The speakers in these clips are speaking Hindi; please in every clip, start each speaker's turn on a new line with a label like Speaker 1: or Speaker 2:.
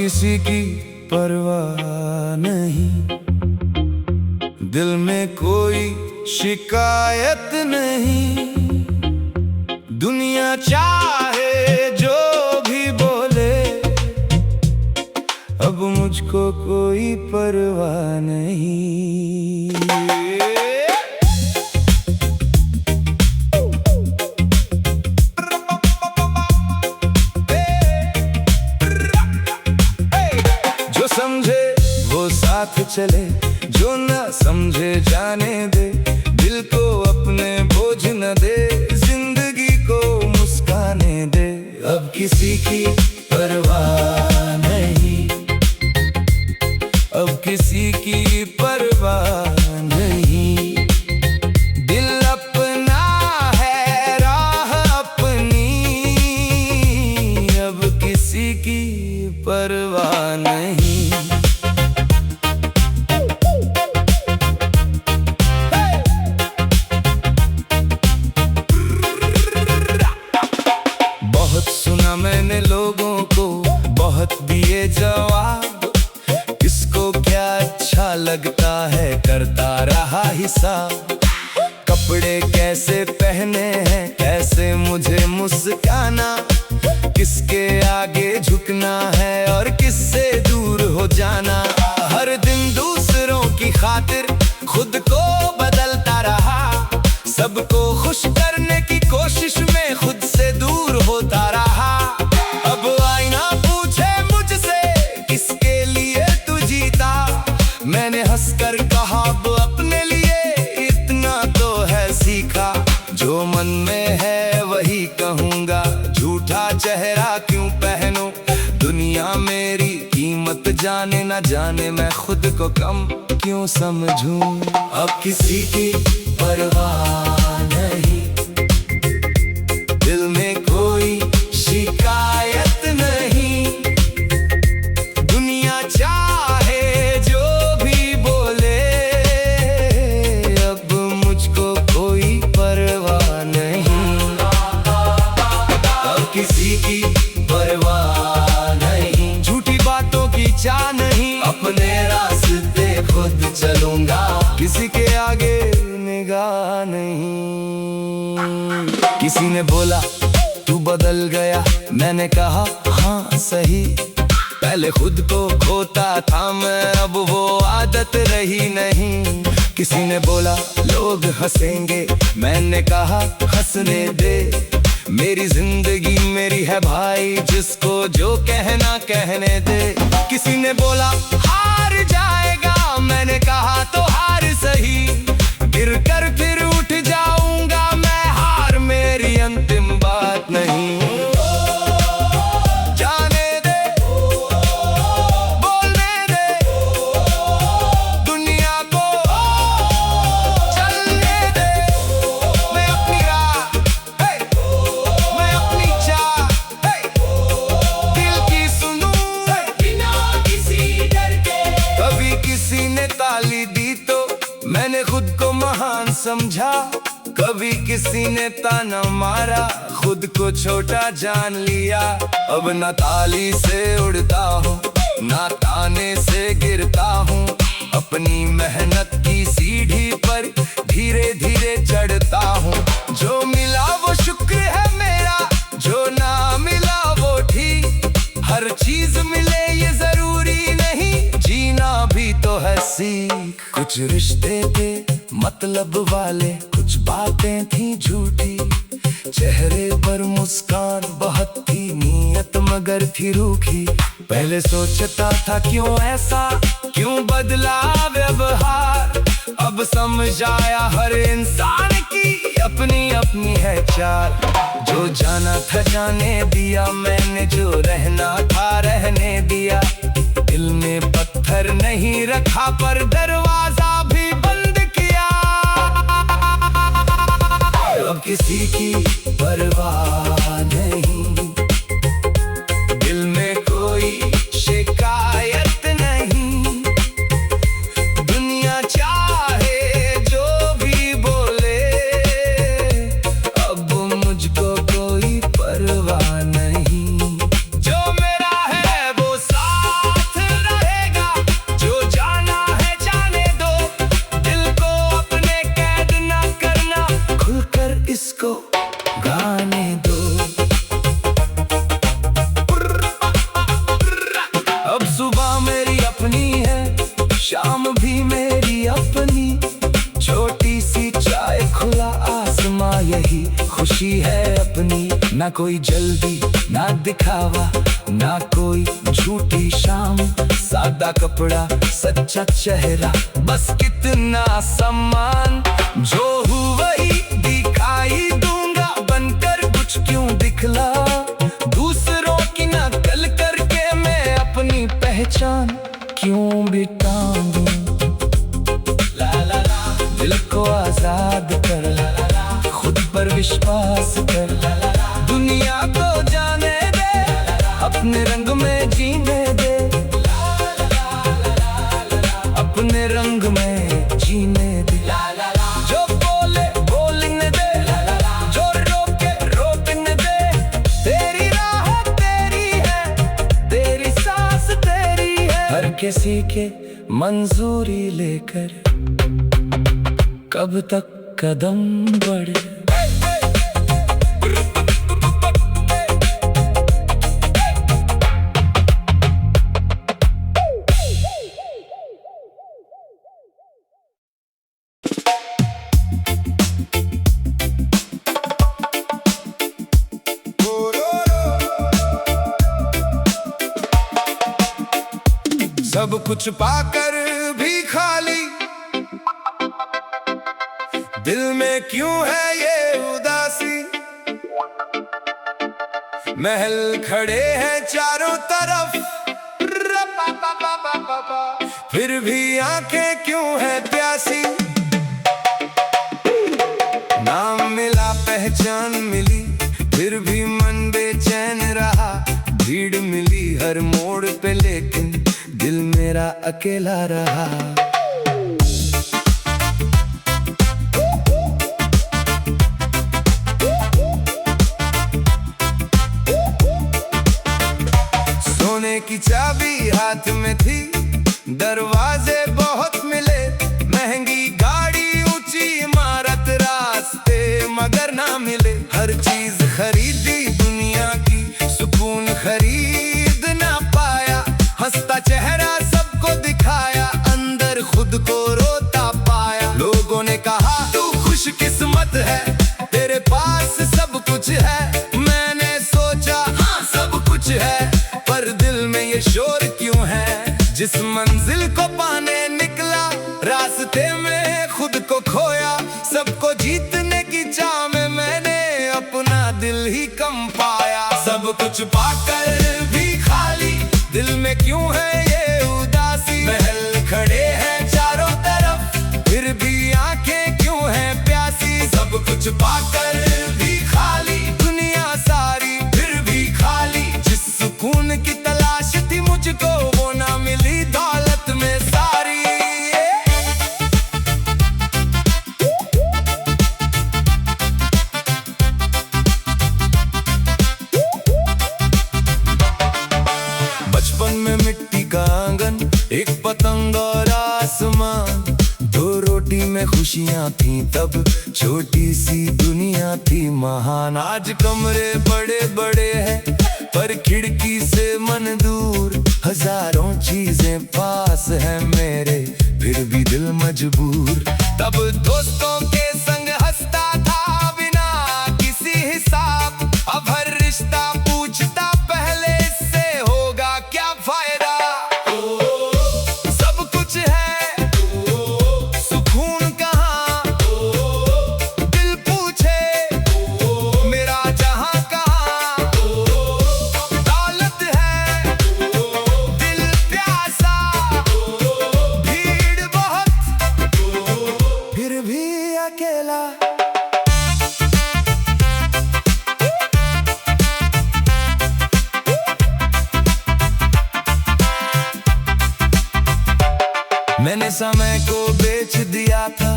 Speaker 1: किसी की परवाह नहीं, दिल में कोई शिकायत नहीं। दुनिया चाहे जो भी बोले, अब मुझको कोई परवाह नहीं। जो समझे वो साथ चले, जो न समझे जाने दे। दिल को अपने बोझ न दे, जिंदगी को मुस्काने दे। अब किसी की परवाह नहीं, अब किसी की परवाह नहीं। दिल अपना है, राह अपनी, अब किसी की परवाह नहीं। बहुत सुना मैंने लोगों को, बहुत दिए जवाब। किसको क्या अच्छा लगता है करता रहा हिसाब। कपड़े कैसे पहने हैं, कैसे मुझे मुस्काना, किसके आगे झुकना है और किससे दूर हो जाना। हर दिन दूसरों की खातिर खुद को बदलता रहा, सबको खुश करने की कोशिश में खुद से दूर होता रहा। अब आईना पूछे मुझसे किसके लिए तू जीता, मैंने हंसकर कहा अब अपने लिए इतना तो है सीखा। जो मन में है वही कहूँगा, झूठा चेहरा क्यों पहनूं। दुनिया मेरी कीमत जाने न जाने, मैं खुद को कम क्यों समझूं। अब किसी की परवाह नहीं, दिल में कोई शिकायत नहीं। दुनिया चाहे जो भी बोले, अब मुझको कोई परवाह नहीं। अब किसी की परवाह नहीं, झूठी बातों की चाह नहीं। अपने रास्ते खुद चलूंगा, किसी के आगे निगाह नहीं। किसी ने बोला तू बदल गया, मैंने कहा हाँ सही। पहले खुद को खोता था मैं, अब वो आदत रही नहीं। किसी ने बोला लोग हंसेंगे, मैंने कहा हंसने दे। मेरी जिंदगी मेरी है भाई, जिसको जो कहना कहने दे। किसी ने बोला हार जाएगा, मैंने कहा तो हार सही। गिर कर फिर उठ जाऊंगा मैं, हार मेरी अंतिम बात नहीं। जाने दे, बोलने दे, दुनिया को चलने दे। मैं अपनी राह, मैं अपनी चाह, दिल की सुनूं बिना किसी डर के। कभी किसी ने ताली दी तो मैंने खुद को महान समझा, कभी किसी ने ताना मारा, खुद को छोटा जान लिया। अब ना ताली से उड़ता हूँ, ना ताने से गिरता हूँ। अपनी मेहनत की सीढ़ी पर धीरे धीरे चढ़ता हूँ। जो मिला वो शुक्र है मेरा, जो ना मिला वो ठीक। हर चीज मिले ये जरूरी नहीं, जीना भी तो है सीख। कुछ रिश्ते थे मतलब वाले, कुछ बातें थी झूठी। चेहरे पर मुस्कान बहुत थी, नीयत मगर थी रूखी। पहले सोचता था क्यों ऐसा, क्यों बदला व्यवहार। अब समझ आया हर इंसान की अपनी अपनी है चाल। जो जाना था जाने दिया मैंने, जो रहना था रहने दिया। दिल में पत्थर नहीं रखा पर दरवाजा भी बंद किया। अब किसी की परवाह नहीं, दिल में कोई शिकायत नहीं। दुनिया चाहे जो भी बोले, अब मुझको कोई परवाह नहीं। जो मेरा है वो साथ ना कोई जल्दी ना दिखावा, ना कोई झूठी शाम, सादा कपड़ा सच्चा चेहरा, बस कितना सम्मान। जो हूँ वही दिखाई दूंगा, बनकर कुछ क्यों दिखला, दूसरों की नकल करके मैं अपनी पहचान क्यों बिताऊं। ला ला ला, दिल को आजाद कर, ला ला ला, खुद पर विश्वास कर, ला ला ला, दुनिया को जाने दे, अपने रंग में जीने दे, अपने रंग में जीने दे। जो बोले बोलने दे, जो रोके रोकने दे, तेरी राह तेरी है, तेरी सांस तेरी है। हर किसी के मंजूरी लेकर कब तक कदम बढ़े। सब कुछ पाकर भी खाली, दिल में क्यों है ये उदासी। महल खड़े हैं चारों तरफ, फिर भी आंखें क्यों है प्यासी। नाम मिला पहचान मिली, फिर भी मन बेचैन रहा। भीड़ मिली हर मोड़ पे, लेकिन दिल मेरा अकेला रहा। सोने की चाबी हाथ में थी, दरवाजे बहुत मिले, महंगी गाड़ी ऊंची इमारत, रास्ते मगर ना मिले। हर चीज खरीदी दुनिया की, सुकून खरीद ना पाया। हंसता चेहरा सबको दिखाया, अंदर खुद को रोता पाया। लोगों ने कहा तू खुशकिस्मत है, तेरे पास सब कुछ है। मैंने सोचा हाँ सब कुछ है, पर दिल में ये शोर क्यों है। जिस मंजिल को पाने निकला, रास्ते में खुद को खोया। सबको जीतने की चाह में मैंने अपना दिल ही कम पाया। सब कुछ पाकर भी खाली, दिल में क्यों है ये उदासी। महल खड़े हैं चारों तरफ, फिर भी आंखें क्यों हैं प्यासी। सब कुछ पाकर भी खाली, दुनिया सारी फिर भी खाली। जिस सुकून की तलाश थी मुझको, वो ना मिली दौलत में सारी। बचपन में मिट्टी का आंगन, एक पतंग और आसमान, दो रोटी में खुशियां थी तब, छोटी सी दुनिया थी महान। आज कमरे बड़े बड़े हैं, पर खिड़की से मन दूर। हजारों चीजें पास है मेरे, फिर भी दिल मजबूर। तब दोस्तों के संग हंसता था बिना किसी हिसाब, अब हर रिश्ता पूछता पहले इससे होगा क्या फायदा। सब कुछ है, सुकून कहाँ, दिल पूछे मेरा जहां कहाँ। दौलत है, दिल प्यासा, भीड़ बहुत, फिर भी अकेला। मैंने समय को बेच दिया था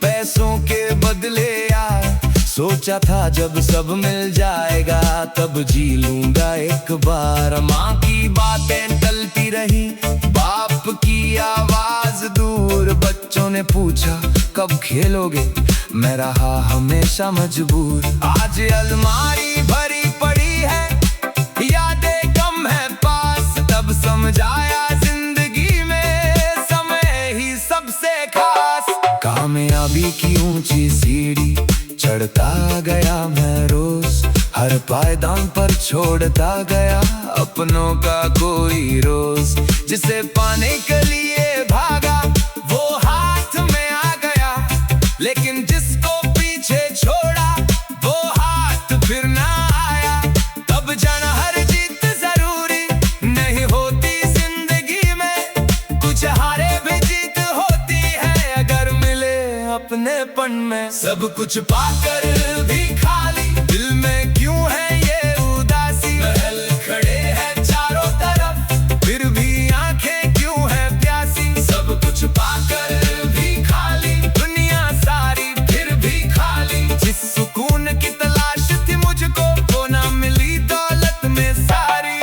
Speaker 1: पैसों के बदले यार। सोचा था जब सब मिल जाएगा तब जी लूंगा एक बार। माँ की बातें टलती रही, बाप की आवाज दूर। बच्चों ने पूछा कब खेलोगे, मैं रहा हमेशा मजबूर। आज अलमारी भरी पड़ी है, यादें कम है पास। तब समझाया जिंदगी में समय ही सबसे खास। कामयाबी की ऊंची सीढ़ी चढ़ता गया मैं रोज, हर पायदान पर छोड़ता गया अपनों का कोई रोज। जिसे पाने के लिए भागा वो हाथ में आ गया, लेकिन जिसको पीछे छोड़ा वो हाथ फिर ना आया। तब जाना हर जीत जरूरी नहीं होती जिंदगी में, कुछ हारे भी जीत होती है अगर मिले अपनेपन में। सब कुछ पाकर भी खाली दिल में क्यों है ये उदासी, महल खड़े हैं चारों तरफ फिर भी आंखें क्यों है प्यासी। सब कुछ पाकर भी खाली दुनिया सारी फिर भी खाली, जिस सुकून की तलाश थी मुझको वो ना मिली दौलत में सारी।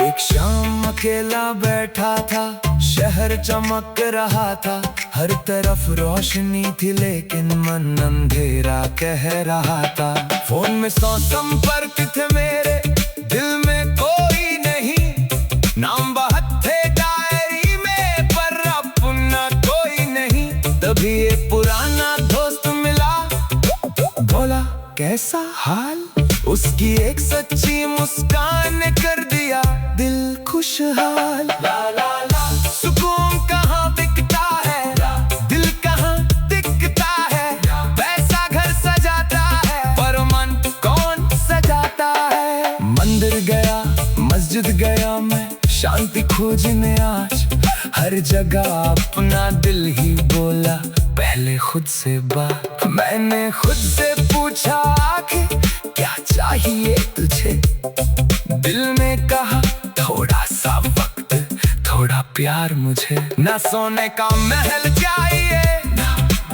Speaker 1: एक शाम अकेला बैठा था, शहर चमक रहा था, हर तरफ रोशनी थी लेकिन मन अंधेरा कह रहा था। फोन में 100 संपर्क थे मेरे, दिल में कोई नहीं, नाम बहुत थे डायरी में पर अपना कोई नहीं। तभी एक पुराना दोस्त मिला, बोला कैसा हाल, उसकी एक सच्ची मुस्कान ने कर दिया दिल खुशहाल। ला ला ला सुकून कहाँ दिखता है, दिल कहाँ दिखता है, पैसा घर सजाता है पर मन कौन सजाता है। मंदिर गया मस्जिद गया मैं शांति खोजने आज, हर जगह अपना दिल ही बोला पहले खुद से बात। मैंने खुद से पूछा आखिर क्या चाहिए तुझे, दिल ने कहा थोड़ा सा वक्त थोड़ा प्यार मुझे। ना सोने का महल चाहिए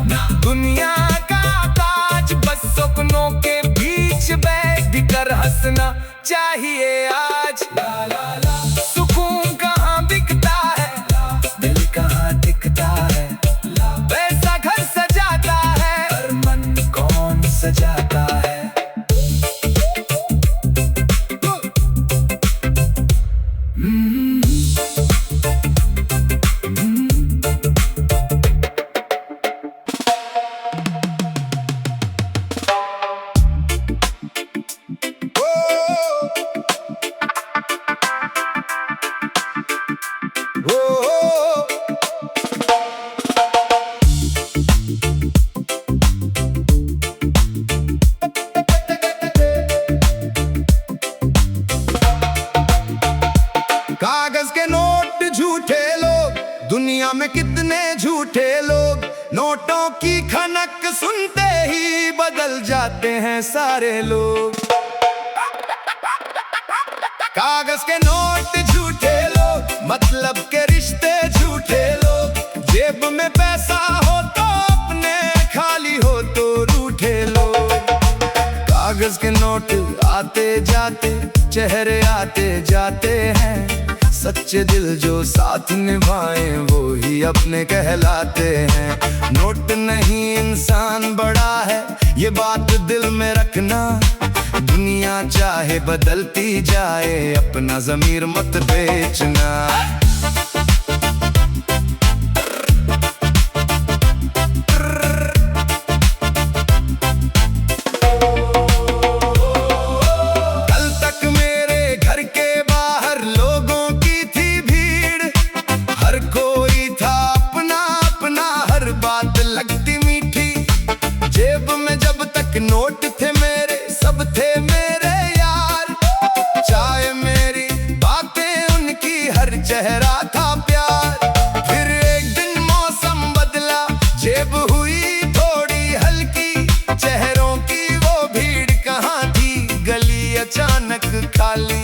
Speaker 1: ना दुनिया का ताज, बस सपनों के बीच बैठ कर हंसना चाहिए आज। ला ला ला सुकून कहाँ दिखता है, दिल कहाँ दिखता है, पैसा घर सजाता है पर मन कौन सजाता है। कागज के नोट झूठे लोग, दुनिया में कितने झूठे लोग, नोटों की खनक सुनते ही बदल जाते हैं सारे लोग। कागज के नोट झूठे लोग, मतलब के रिश्ते झूठे लोग, जेब में पैसा हो तो अपने, खाली हो तो रूठे लोग। कागज के नोट आते जाते चेहरे आते जाते हैं, सच्चे दिल जो साथ निभाएं वो ही अपने कहलाते हैं। नोट नहीं इंसान बड़ा है ये बात दिल में रखना, दुनिया चाहे बदलती जाए अपना ज़मीर मत बेचना। नोट थे मेरे सब थे मेरे यार, चाहे मेरी बातें उनकी हर चेहरा था प्यार। फिर एक दिन मौसम बदला, जेब हुई थोड़ी हल्की, चेहरों की वो भीड़ कहाँ थी, गली अचानक खाली।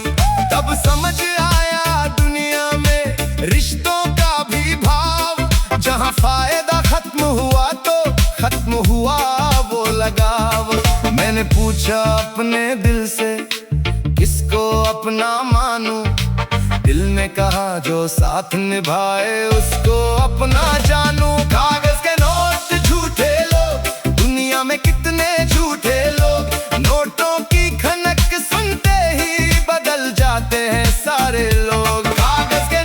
Speaker 1: तब समझ आया दुनिया में रिश्तों का भी भाव, जहाँ फायदा खत्म हुआ तो खत्म हुआ वो लगाव। मैंने पूछा अपने दिल से किसको अपना मानूं, दिल ने कहा जो साथ निभाए उसको अपना जानूं। कागज के नोट झूठे लोग, दुनिया में कितने झूठे लोग, नोटों की खनक सुनते ही बदल जाते हैं सारे लोग। कागज के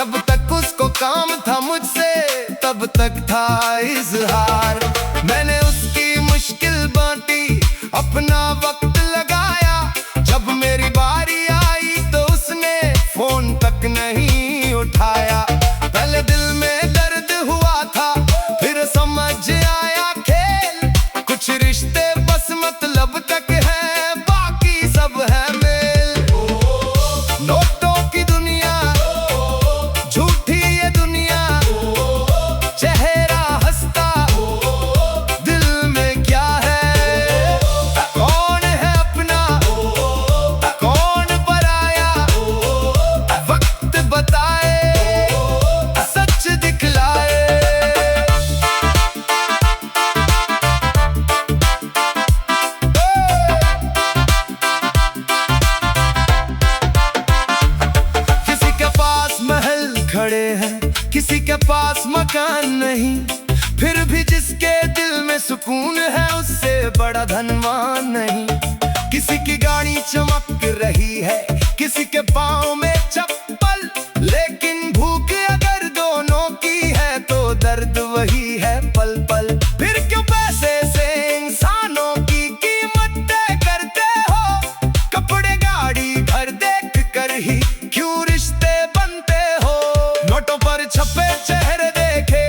Speaker 1: जब तक उसको काम था मुझसे तब तक था इजहार। मैंने उसकी मुश्किल बांटी, अपना वक्त लगाया। जब मेरी बारी आई तो उसने फोन तक नहीं उठाया। पहले दिल में दर्द हुआ था, फिर समझ आया खेल। कुछ रिश्ते बस मतलब तक है, बाकी सब है मेल। नोटों की दुनिया, झूठी ये दुनिया, चेहरा हंसता दिल में क्या है। कौन है अपना, कौन पराया, वक्त बताए, सच दिखलाए। किसी के पास महल खड़े हैं, किसी के पास मकान नहीं, फिर भी जिसके दिल में सुकून है उससे बड़ा धनवान नहीं। किसी की गाड़ी चमक रही है, किसी के पाँव में चप्पल, लेकिन भूख अगर दोनों की है तो दर्द वही है पल पल। फिर क्यों पैसे से इंसानों की कीमत तय करते हो? कपड़े गाड़ी घर देख कर ही क्यों रिश्ते बनते हो? नोटों पर छपे चेहरे देखे,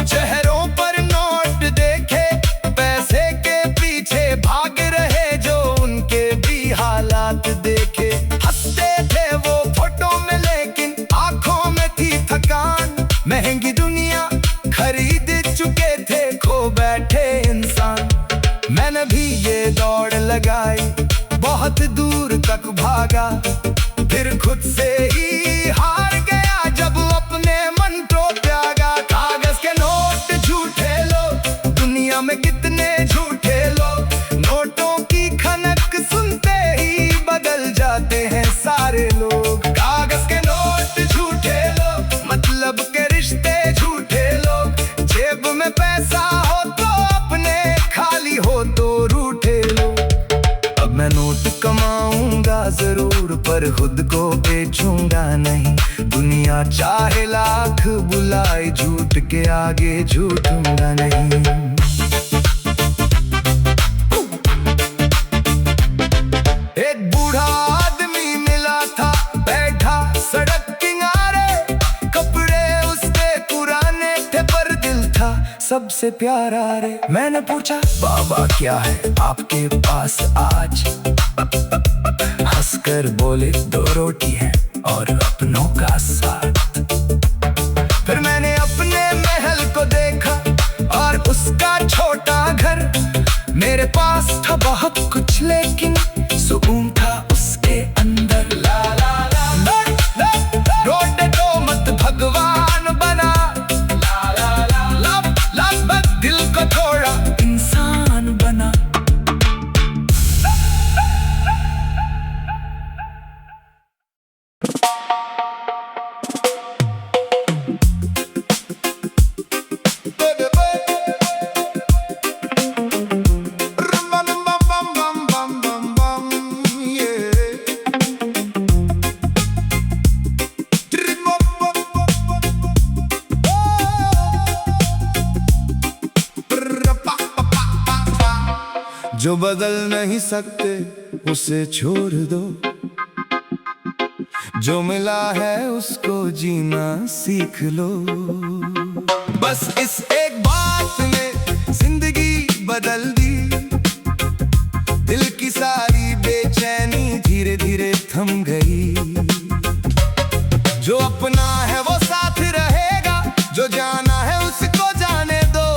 Speaker 1: चेहरों पर नोट देखे, पैसे के पीछे भाग रहे जो उनके भी हालात देखे। हंसते थे वो फोटो में लेकिन आंखों में थी थकान। महंगी दुनिया खरीद चुके थे, खो बैठे इंसान। मैंने भी ये दौड़ लगाई, बहुत दूर तक भागा, फिर खुद से ही हार गया जब अपने मन को त्यागा। कागज के नोट झूठे लोग, दुनिया में कितने झूठे लोग। नोटों की खनक सुनते ही बदल जाते हैं सारे लोग। कागज के नोट झूठे लोग, मतलब के रिश्ते झूठे लोग। जेब में पैसा हो तो अपने, खाली हो तो रूठे लोग। अब मैं नोट कमाऊंगा जरूर, पर खुद को बेचूंगा नहीं। दुनिया चाहे लाख बुलाए, झूठ के आगे झूठूंगा नहीं। एक बूढ़ा आदमी मिला था, बैठा सड़क किनारे। कपड़े उसके पुराने थे पर दिल था सबसे प्यारा रे। मैंने पूछा, बाबा क्या है आपके पास आज? हंसकर बोले, 2 रोटी है और अपनों का साथ। फिर मैंने अपने महल को देखा और उसका छोटा घर। मेरे पास था बहुत कुछ लेकिन सुकून था उसके अंदर। ला ला ला रोड तो मत भगवान बना। ला ला ला ला दिल को थोड़ा इंसान बना। जो बदल नहीं सकते उसे छोड़ दो, जो मिला है उसको जीना सीख लो। बस इस एक बात ने जिंदगी बदल दी। दिल की सारी बेचैनी धीरे धीरे थम गई। जो अपना है वो साथ रहेगा, जो जाना है उसको जाने दो।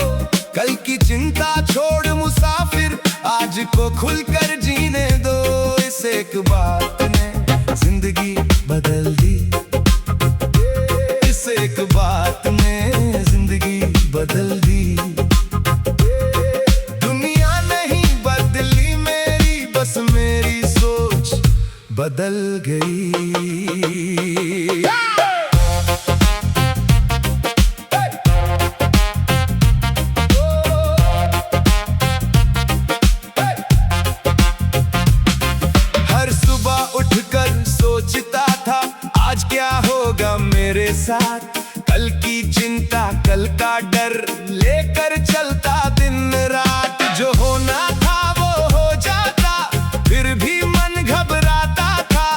Speaker 1: कल की चिंता छोड़ मुसाफिर, आज को खुलकर जीने दो। इस एक बात ने जिंदगी बदल दी। इस एक बात ने जिंदगी बदल दी। दुनिया नहीं बदली मेरी, बस मेरी सोच बदल गई। हर सुबह उठकर सोचता था आज क्या होगा मेरा। मेरे साथ, कल की चिंता कल का डर लेकर चलता दिन रात। जो होना था वो हो जाता, फिर भी मन घबराता था।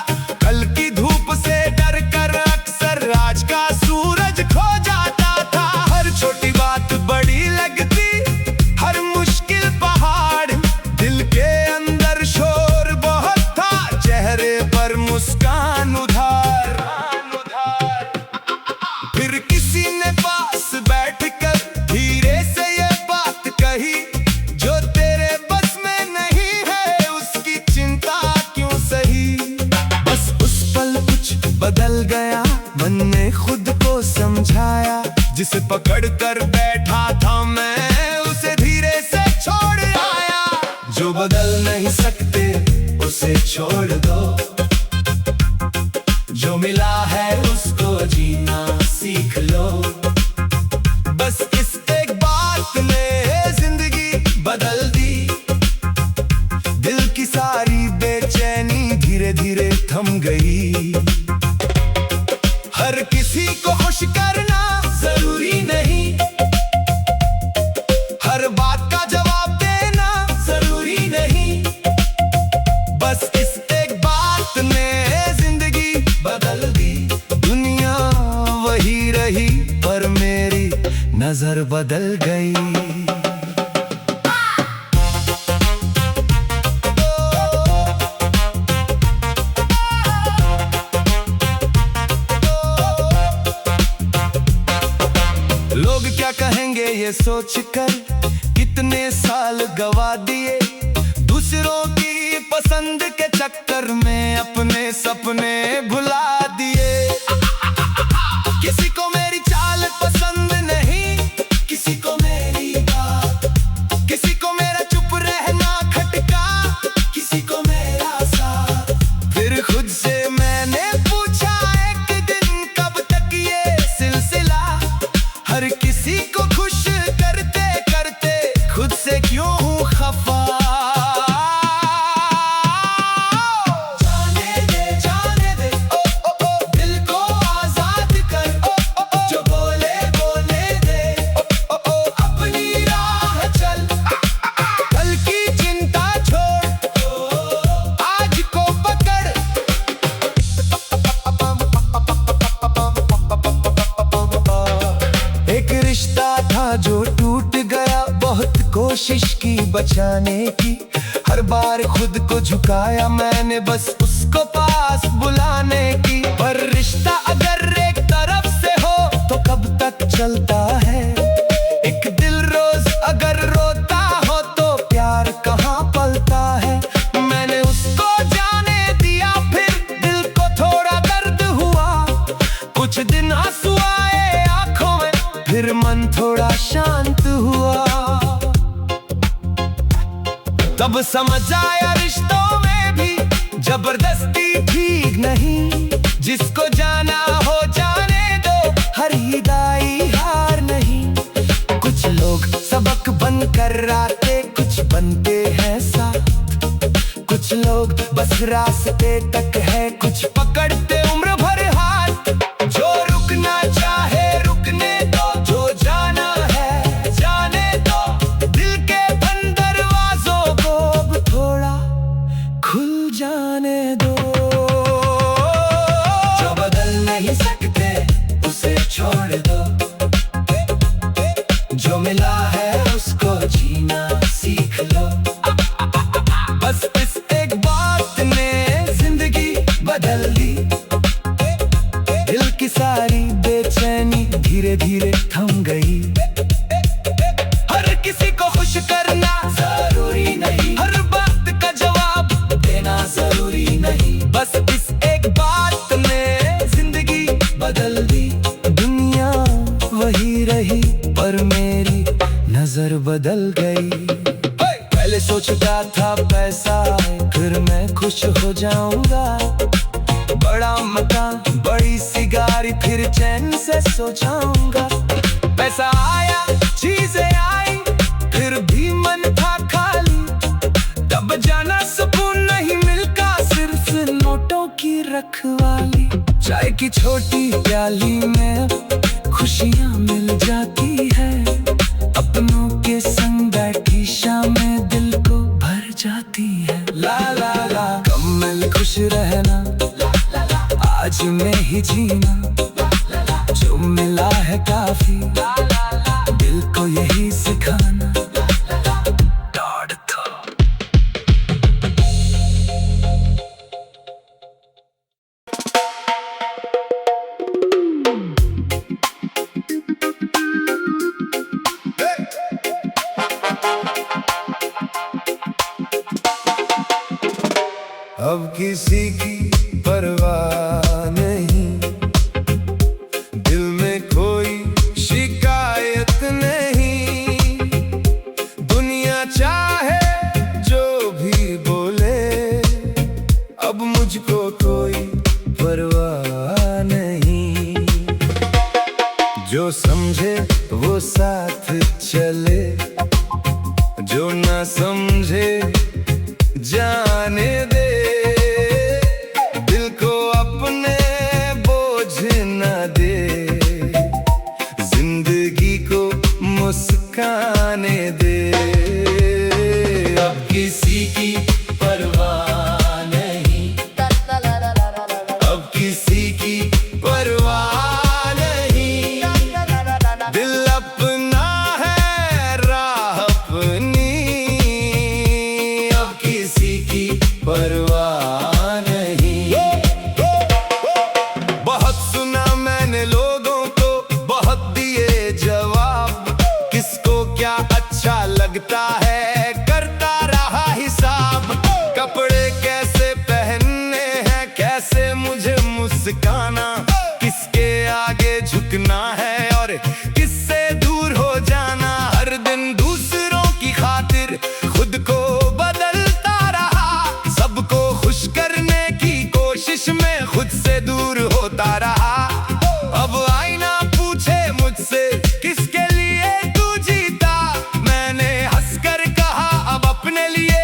Speaker 1: कल की धूप से डर कर अक्सर आज का सूरज खो जाता था। हर छोटी बात बड़ी लगती, हर मुश्किल पहाड़। दिल के अंदर शोर बहुत था, चेहरे पर मुस्कान उधार। फिर किसी ने पास बैठकर धीरे से ये बात कही, जो तेरे बस में नहीं है उसकी चिंता क्यों सही। बस उस पल कुछ बदल गया, मन ने खुद को समझाया। जिसे पकड़ कर बैठा था मैं उसे धीरे से छोड़ आया। जो बदल नहीं सकते उसे छोड़ दो, जो मिला है उसको जीना सीख लो। बस इस एक बात ने जिंदगी बदल दी। दिल की सारी बेचैनी धीरे धीरे थम गई। हर किसी को खुश करना जरूरी नहीं, हर बात का जवाब देना जरूरी नहीं। बस इस एक बात ने जिंदगी बदल दी। दुनिया वही रही पर मेरी नजर बदल गई। लोग क्या कहेंगे ये सोचकर कितने साल गवा दिए। दूसरों की पसंद के चक्कर में अपने सपने भुला दिए। किसी को मेरी चाल पसंद नहीं, किसी को मेरी बात, किसी को मेरा चुप रहना खटका, किसी को मेरा साथ। फिर खुद से मैंने पूछा एक दिन कब तक ये सिलसिला। हर किसी को खुश करते करते खुद से क्यों हूँ खफा। जाने दे ओ ओ ओ दिल को आजाद कर। ओ ओ ओ जो बोले बोले दे। ओ ओ ओ अपनी राह चल। कल की चिंता छोड़, आज को पकड़। एक रिश्ता था जो टूट गया, बहुत कोशिश की बचाने की। हर बार खुद को झुकाया मैंने बस उसको पास बुलाने की। पर रिश्ता अगर एक तरफ से हो तो कब तक चलता है। एक दिल रोज अगर रोता हो तो प्यार कहाँ पलता है। मैंने उसको जाने दिया, फिर दिल को थोड़ा दर्द हुआ। कुछ दिन आंसू आए आंखों में, फिर मन थोड़ा शांत हुआ। तब समझ आया रिश्तों में भी जबरदस्ती ठीक नहीं। जिसको जाना हो जाने दो, हर हिदाई हार नहीं। कुछ लोग सबक बन कर आते, कुछ बनते हैं साथ। कुछ लोग बस रास्ते तक है, कुछ पकड़ते उम्र भर हाथ। जो रुकना चाहे रुकने दो, जो जाना है जाने दो। दिल के बंद दरवाजों को अब थोड़ा खुल जाने दो। जो बदल नहीं सकते उसे छोड़ दो, जो मिला है उसको जीना सीख लो। बस इस एक बात ने जिंदगी बदल दी। दिल की सारी बेचैनी धीरे धीरे थम गई। हर किसी को खुश करना जरूरी नहीं, हर बात का जवाब देना जरूरी नहीं। बस इस एक बात ने जिंदगी बदल दी। दुनिया वही रही पर मेरी नजर बदल गई। पहले सोचता था पैसा आए फिर मैं खुश हो जाऊंगा। बड़ा मकान बड़ी सी गाड़ी फिर चैन से सो जाऊंगा। पैसा आया चीजें आई फिर भी मन था खाली। तब जाना सुकून नहीं मिलता, सिर्फ नोटों की रखवाली। चाय की छोटी प्याली में खुशियाँ मिल जाती है। अपनों के संग बैठी शामें दिल को भर जाती है। ला ला ला कम मिल खुश रहना, आज में ही जीना, जो मिला है काफी, दिल को यही सिखाना।
Speaker 2: अब किसी की परवाह नहीं, दिल में कोई शिकायत नहीं। दुनिया चाहे जो भी बोले, अब मुझको कोई परवाह नहीं। जो समझे वो साथ चले, जो ना समझे जाने दे। दिल को अपने बोझ न दे, जिंदगी को मुस्काने दे। अब किसी की परवाह नहीं, अब किसी की परवाह नहीं। दिल अपना है राह अपनी, अब किसी की परवाह नहीं। बहुत सुना मैंने लोगों को, बहुत दिए जवाब। किसको क्या अच्छा लगता है करता रहा हिसाब। कपड़े कैसे पहनने हैं, कैसे मुझे मुस्काना, किसके आगे झुकना है और किससे दूर हो जाना। हर दिन दूसरों की खातिर खुद को बदलता रहा, सबको खुश करने की कोशिश में खुद से दूर होता रहा। अब आईना पूछे मुझसे किसके लिए तू जीता, मैंने हंसकर कहा अब अपने लिए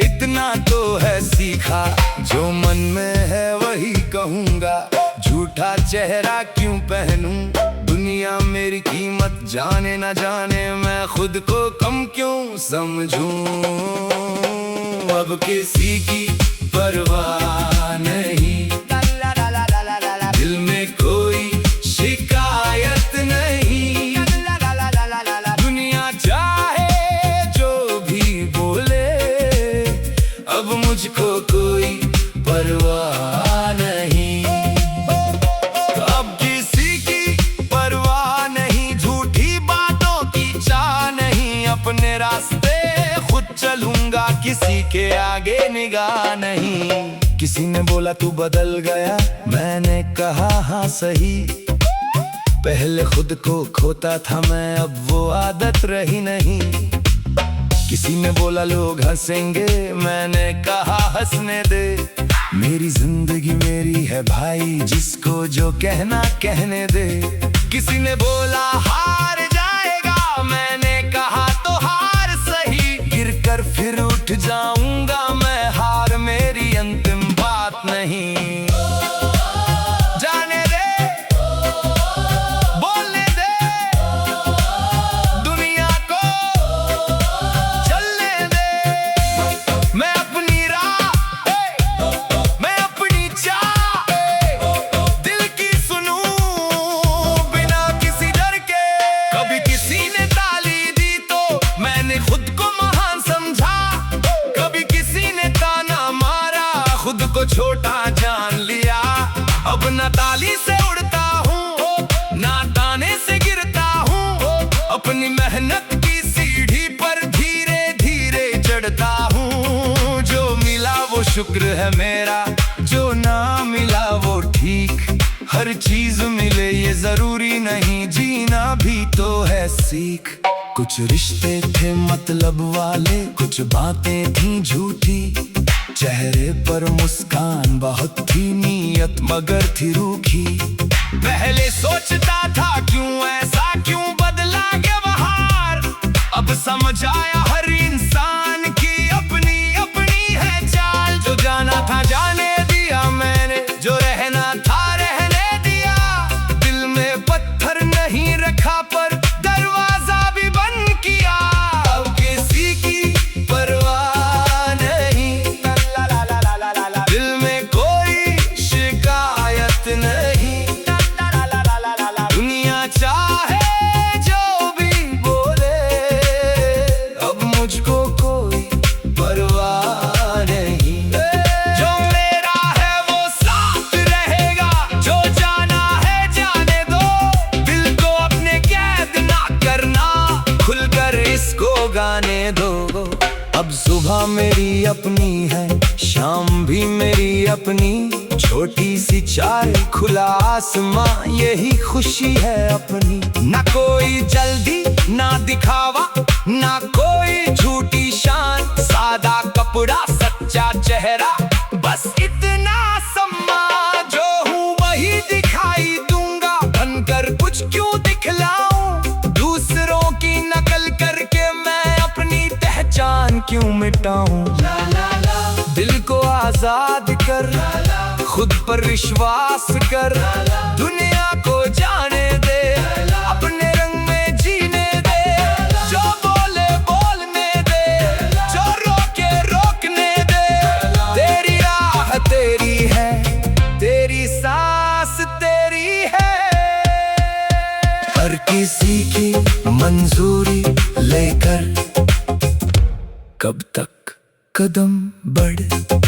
Speaker 2: इतना तो है सीखा। जो मन में है वही कहूँगा, झूठा चेहरा क्यों पहनूं। दुनिया मेरी कीमत जाने ना जाने, मैं खुद को कम क्यों समझूं। अब किसी की परवाह नहीं, दिल में कोई शिकायत नहीं। दुनिया चाहे जो भी बोले, अब मुझको कोई परवाह नहीं। अब किसी की परवाह नहीं, झूठी बातों की चाह नहीं। अपने रास्ते खुद चलूंगा, किसी के आगे निगाह नहीं। किसी ने बोला तू बदल गया, मैंने कहा हाँ सही। पहले खुद को खोता था मैं, अब वो आदत रही नहीं। किसी ने बोला लोग हंसेंगे, मैंने कहा हंसने दे। मेरी जिंदगी मेरी है भाई, जिसको जो कहना कहने दे। किसी ने बोला हार जाएगा, मैंने कहा तो हार सही। गिरकर फिर उठ जाऊंगा मैं, हार मेरी अंतिम बात नहीं। जाने दे, बोलने दे, दुनिया को चलने दे। मैं अपनी राह, मैं अपनी चाह, दिल की सुनूं बिना किसी डर के। कभी किसी ने ताली दी तो मैंने खुद को महान समझा। कभी किसी ने ताना मारा, खुद को छोटा जान लिया। अब ना ताली से उड़ता हूँ, ना ताने से गिरता हूँ। अपनी मेहनत की सीढ़ी पर धीरे धीरे चढ़ता हूँ। जो मिला वो शुक्र है मेरा, जो ना मिला वो ठीक। हर चीज मिले ये जरूरी नहीं, जीना भी तो है सीख। कुछ रिश्ते थे मतलब वाले, कुछ बातें थी झूठी। चेहरे पर मुस्कान बहुत थी, नीयत मगर थी रूखी। पहले सोचता था क्यों ऐसा, क्यों बदला व्यवहार। अब समझ आया हर इंसान की अपनी अपनी है चाल। जो जाना था जाने दिया मैंने, जो रहना था रहने अपनी है, शाम भी मेरी अपनी। छोटी सी चाय खुला आसमां, यही खुशी है अपनी। ना कोई जल्दी ना दिखावा, ना कोई झूठी शान। सादा कपड़ा सच्चा चेहरा, बस इतना सम्मा। जो हूँ वही दिखाई दूंगा, बनकर कुछ क्यों दिखलाऊं। दूसरों की नकल करके मैं अपनी पहचान क्यों मिटाऊं। दिल को आजाद कर, खुद पर विश्वास कर। दुनिया को जाने दे, अपने रंग में जीने दे। जो बोले बोलने दे, जो रोके रोकने दे। तेरी राह तेरी है, तेरी सांस तेरी है। हर किसी की मंजूरी लेकर कब तक कदम बढ़